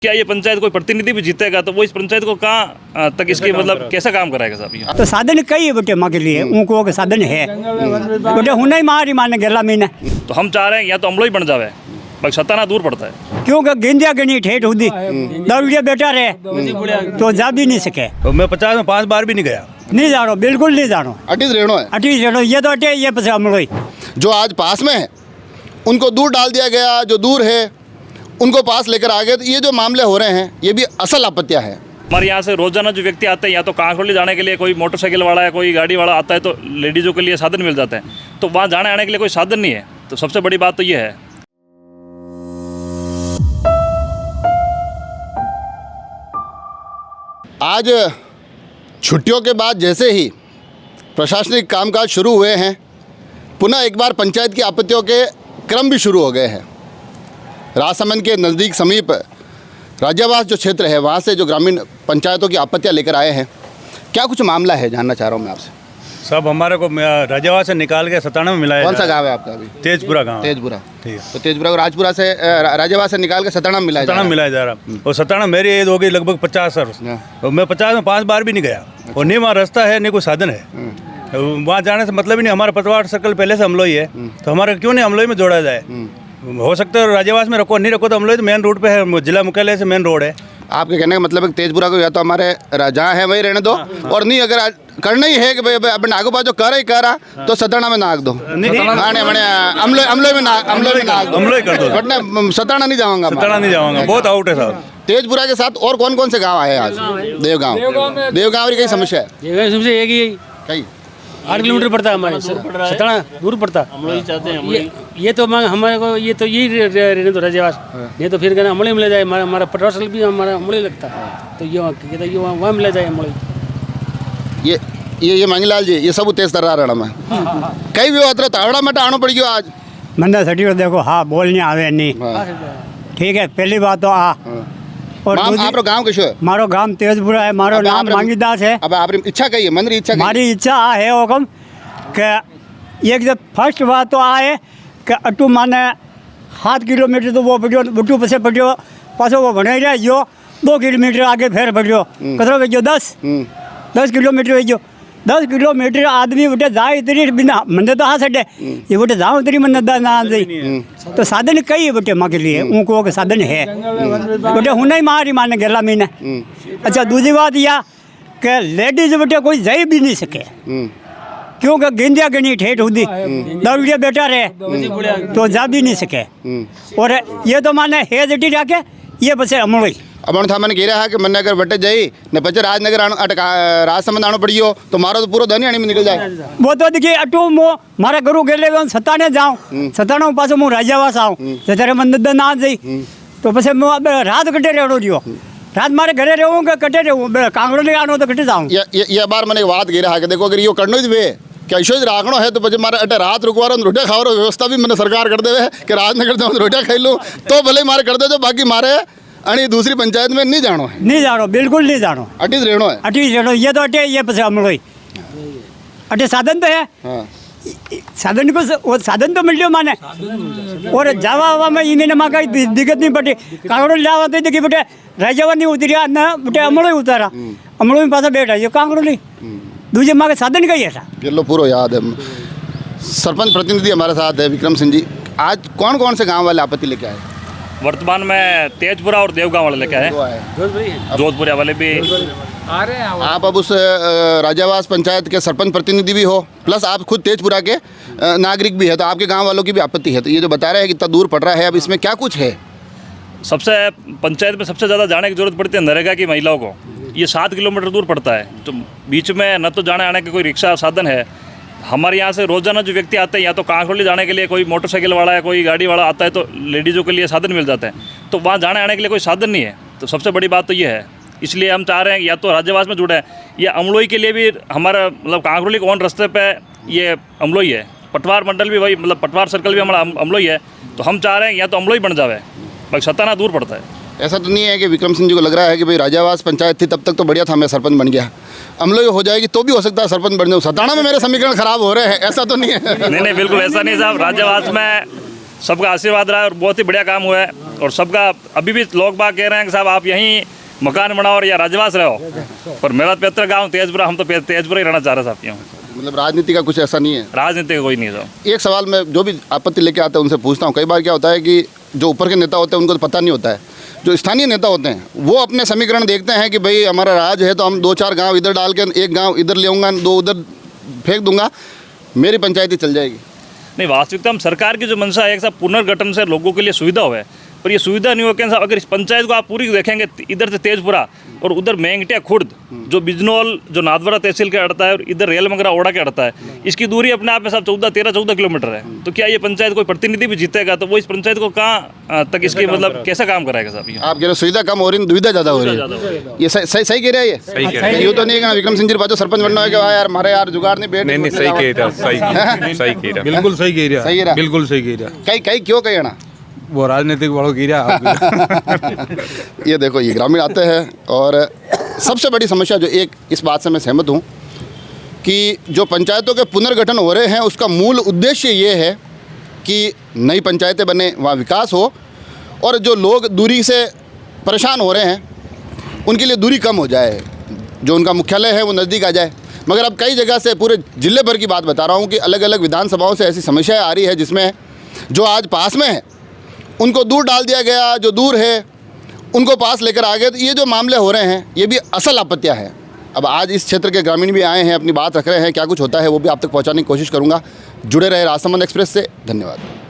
क्या ये पंचायत कोई प्रतिनिधि भी जीतेगा तो वो इस पंचायत को कहाँ तक इसकी मतलब कैसा काम कराएगा साहब ये? तो साधन कई है बेटे माँ के लिए उनको के साधन है बेटे हुना ही मारी माने गेला महीने। तो हम चाह रहे हैं या तो अमलोई बन जावे, बाकी सताना दूर पड़ता है। क्योंकि गेंदिया गनी ठेठ हुदी 10 रुपया बेटा रहे तो जा भी नहीं सके। तो मैं 50 में 5 बार भी नहीं गया। नहीं जानो, बिल्कुल नहीं जानो। अटीज रेणो है, अटी रेणो ये तो अटे ये पसे अमलोई जो आज पास में है उनको दूर डाल दिया गया, जो दूर है उनको पास लेकर आ गए। तो ये जो मामले हो रहे हैं ये भी असल आपत्तियां है। हमारे यहाँ से रोजाना जो व्यक्ति आते हैं या तो कांकरोली जाने के लिए कोई मोटरसाइकिल वाला है, कोई गाड़ी वाला आता है तो लेडीज़ों के लिए साधन मिल जाते हैं, तो वहाँ जाने आने के लिए कोई साधन नहीं है। तो सबसे बड़ी बात तो ये है। आज छुट्टियों के बाद जैसे ही प्रशासनिक कामकाज शुरू हुए हैं, पुनः एक बार पंचायत की आपत्तियों के क्रम भी शुरू हो गए हैं। राजसमंद के नज़दीक समीप राज्यवास जो क्षेत्र है वहाँ से जो ग्रामीण पंचायतों की आपत्तियाँ लेकर आए हैं, क्या कुछ मामला है जानना चाह रहा हूँ मैं आपसे। सब हमारे को राजावास से निकाल के सताना में मिलाया। कौन सा गाँव है आपका? अभी तेजपुरा गाँव। तेजपुरा, ठीक है। तो तेजपुरा को राजपुरा से राजावास से निकाल के सताना में मिलाया सताना में मिलाया जा रहा। और सताना मेरी एज हो गई लगभग 50 वर्ष। और मैं 50 में 5 बार भी नहीं गया। और नहीं वहाँ रास्ता है, नहीं कोई साधन है। वहाँ जाने से मतलब ही नहीं। हमारा पतवार सर्कल पहले से अमलोई है, तो हमारे क्यों नहीं अमलोई में जोड़ा जाए? हो सकता है राजावास में रखो, नहीं रखो तो अमलोई तो मेन रोड पे है, जिला मुख्यालय से मेन रोड है। आपके कहने का मतलब है तेजपुरा को या तो हमारे जहाँ है वही रहने दो, और नहीं अगर करना ही है कि भाई अपने आगू बाजू कर ही करा तो सताना में नाक दो, अमलोई में नाक दो, अमलोई कर दो। बट सताना नहीं जाऊंगा, सताना नहीं जाऊंगा, बहुत आउट है साहब। तेजपुरा के साथ और कौन कौन से गाँव आए आज? देवगाँव की कई समस्या है। समझे एक ही कई 8 किलोमीटर पड़ता है हमारे सताना, दूर पड़ता। ये तो हमारे को ये तो यही रहने दो राजावास, नहीं तो फिर कहना अमलोई मिला जाए। हमारा पटवार सर्कल भी हमारा अमलोई लगता है, तो ये वहाँ मिला जाए अमलोई। ये मंगलाल जी ये सब तेज तर्रा रण में कई भी होता तावड़ा मटा आना पड़ गयो आज। मंदा सटी देखो हाँ बोलने आवे नहीं, ठीक है। पहली बात तो और आपरो गांव किशो है? मारो गांव तेजपुरा है, मारो नाम मांगीदास है। अब आपरी इच्छा कही है? मन री इच्छा? मारी इच्छा आ है ओकम के एक जब फर्स्ट बात तो आए कि अटू माने 7 किलोमीटर तो वो बढ़ियो बुट्टू पसे बढ़ियो पासो वो बने रहा जो 2 किलोमीटर आगे फिर बढ़ियो कतरो भेजो 10 किलोमीटर भेजो। 10 किलोमीटर आदमी बटे जाए इतनी बिना मंदिर तो हाँ सटे ये बटे जाओ इतनी मन ना जाए। तो साधन कई है बटे माँ के लिए उनको के साधन है बटे हुना ही मारी माने गेला महीने। अच्छा दूसरी बात यह कि लेडीज बटे कोई जाई भी नहीं सके, क्योंकि गेंदिया गनी ठेठ हुदी 10 रुपया बेटा रहे तो जा भी नहीं सके। और ये तो माने है जटी जाके ये बसे अमलोई। अब था मैंने कह रहा है कि मैंने अगर बटे जाई न बच्चे राजनगर राजसमंद आना पड़ी हो तो मारो तो पूरा धनी आने में निकल जाए। वो तो देखिए अटू मो मारा घरू गेले सताने जाऊँ सताना पास मु राजावास आऊँ तेरे मंदिर ना जाई तो पसे रात कटे रेड़ो रियो रात मारे घरे रहूँ कटे रहूँ कांगड़ो आनो तो कटे जाऊँ। ये बार मैंने बात कह रहा है कि देखो अगर यो करनो वे क्या ऐसे राखनो है तो बच्चे मारे अटे रात रुकवा रोटियाँ खाओ व्यवस्था भी मैंने सरकार कर दे कि राजनगर जाऊँ रोटियाँ खाई लूँ तो भले मारे कर दे जो बाकी मारे अणी दूसरी पंचायत में नहीं जानो है। नहीं जानो, बिल्कुल नहीं जानो। अटीज रेणो है, अटीज रेणो ये तो अटे ये पसे अमलोई अटे साधन तो है। साधन को वो साधन तो मिल माने और जावा हवा में इन्हें माँ का दिक्कत नहीं पड़ी। कांगड़ो जावा तो देखिए बेटे राजावा नहीं उतरिया ना बेटे अमलोई उतारा अमलोई में पासा बैठा ये कांगड़ो नहीं दूसरे माँ का साधन का ही है। ये लो पूरा याद है। सरपंच प्रतिनिधि हमारे साथ है विक्रम सिंह जी। आज कौन कौन से गाँव वाले आपत्ति लेके आए? वर्तमान में तेजपुरा और देवगाँव वाले लेके आए, जोधपुरिया वाले भी आ रहे हैं। आप अब उस राजावास पंचायत के सरपंच प्रतिनिधि भी हो, प्लस आप खुद तेजपुरा के नागरिक भी है, तो आपके गांव वालों की भी आपत्ति है। तो ये जो बता रहे हैं कि इतना दूर पड़ रहा है, अब इसमें क्या कुछ है? सबसे पंचायत में सबसे ज़्यादा जाने की जरूरत पड़ती है नरेगा की महिलाओं को। ये 7 किलोमीटर दूर पड़ता है, तो बीच में न तो जाने आने का कोई रिक्शा साधन है। हमारे यहाँ से रोजाना जो व्यक्ति आते हैं या तो कांकरोली जाने के लिए कोई मोटरसाइकिल वाला है, कोई गाड़ी वाला आता है तो लेडीज़ों के लिए साधन मिल जाते हैं, तो वहाँ जाने आने के लिए कोई साधन नहीं है। तो सबसे बड़ी बात तो ये है, इसलिए हम चाह रहे हैं या तो राज्यवास में जुड़े या अमलोई के लिए भी हमारा मतलब कांकरोली के ऑन रास्ते पे ये अमलोई है, पटवार मंडल भी वही मतलब पटवार सर्कल भी हमारा अमलोई है। तो हम चाह रहे हैं या तो अमलोई बन जावे, बाकी सताना दूर पड़ता है। ऐसा तो नहीं है कि विक्रम सिंह जी को लग रहा है कि भाई राजावास पंचायत थी तब तक तो बढ़िया था, मैं सरपंच बन गया, अमलोई हो जाएगी तो भी हो सकता है सरपंच बन जाऊँ, सताना में मेरे समीकरण खराब हो रहे हैं, ऐसा तो नहीं है? नहीं, बिल्कुल ऐसा नहीं साहब। राज्यवास में सबका आशीर्वाद रहा है और बहुत ही बढ़िया काम हुआ है। और सबका अभी भी लोग बाग कह रहे हैं कि साहब आप यहीं मकान बनाओ और या राजवास रहो, पर मेरा पैतृक गाँव तेजपुरा, हम तो तेजपुरा ही रहना चाह रहे साहब। यूँ मतलब राजनीति का कुछ ऐसा नहीं है? राजनीति का कोई नहीं है साहब। एक सवाल मैं जो भी आपत्ति लेके आता है उनसे पूछता हूँ, कई बार क्या होता है कि जो ऊपर के नेता होते हैं उनको तो पता नहीं होता है, जो स्थानीय नेता होते हैं वो अपने समीकरण देखते हैं कि भाई हमारा राज है तो हम 2-4 गांव इधर डाल के एक गांव इधर ले आऊँगा, 2 उधर फेंक दूंगा, मेरी पंचायती चल जाएगी। नहीं, वास्तविकता में सरकार की जो मंशा है कि साहब पुनर्गठन से लोगों के लिए सुविधा हो, पर ये सुविधा नहीं हो कि साहब अगर इस पंचायत को आप पूरी देखेंगे, इधर से तेजपुरा और उधर मेंगटिया खुर्द जो बिजनौल जो नादवरा तहसील के अड़ता है और इधर रेलमंगरा ओड़ा के अड़ता है, इसकी दूरी अपने आप में साहब 13-14 किलोमीटर है। तो क्या ये पंचायत कोई प्रतिनिधि भी जीतेगा तो वो इस पंचायत को कहाँ तक इसकी मतलब कैसा काम कराएगा साहब? आप कह रहे सुविधा कम हो रही है, दुविधा ज़्यादा हो रही है, ये सही कह रहे हैं? ये यूँ तो नहीं है विक्रम सिंह जी बाजू सरपंच बनना है कि यार हमारे यार जुगाड़ नहीं बैठ। नहीं सही कह रहा, सही कह रहा, बिल्कुल सही कह रहा, सही कह रहा, बिल्कुल सही कह रहा। कई क्यों कहे ना वो राजनीतिक वालों की रहा। ये देखो ये ग्रामीण आते हैं और सबसे बड़ी समस्या जो एक इस बात से मैं सहमत हूँ कि जो पंचायतों के पुनर्गठन हो रहे हैं उसका मूल उद्देश्य ये है कि नई पंचायतें बने, वहाँ विकास हो और जो लोग दूरी से परेशान हो रहे हैं उनके लिए दूरी कम हो जाए, जो उनका मुख्यालय है वो नज़दीक आ जाए। मगर अब कई जगह से पूरे जिले भर की बात बता रहा हूँ कि अलग अलग विधानसभाओं से ऐसी समस्याएँ आ रही है जिसमें जो आज पास में है उनको दूर डाल दिया गया, जो दूर है उनको पास लेकर आ गए। तो ये जो मामले हो रहे हैं ये भी असल आपत्तियाँ हैं। अब आज इस क्षेत्र के ग्रामीण भी आए हैं, अपनी बात रख रहे हैं, क्या कुछ होता है वो भी आप तक पहुंचाने की कोशिश करूंगा। जुड़े रहे राजसमंद एक्सप्रेस से, धन्यवाद।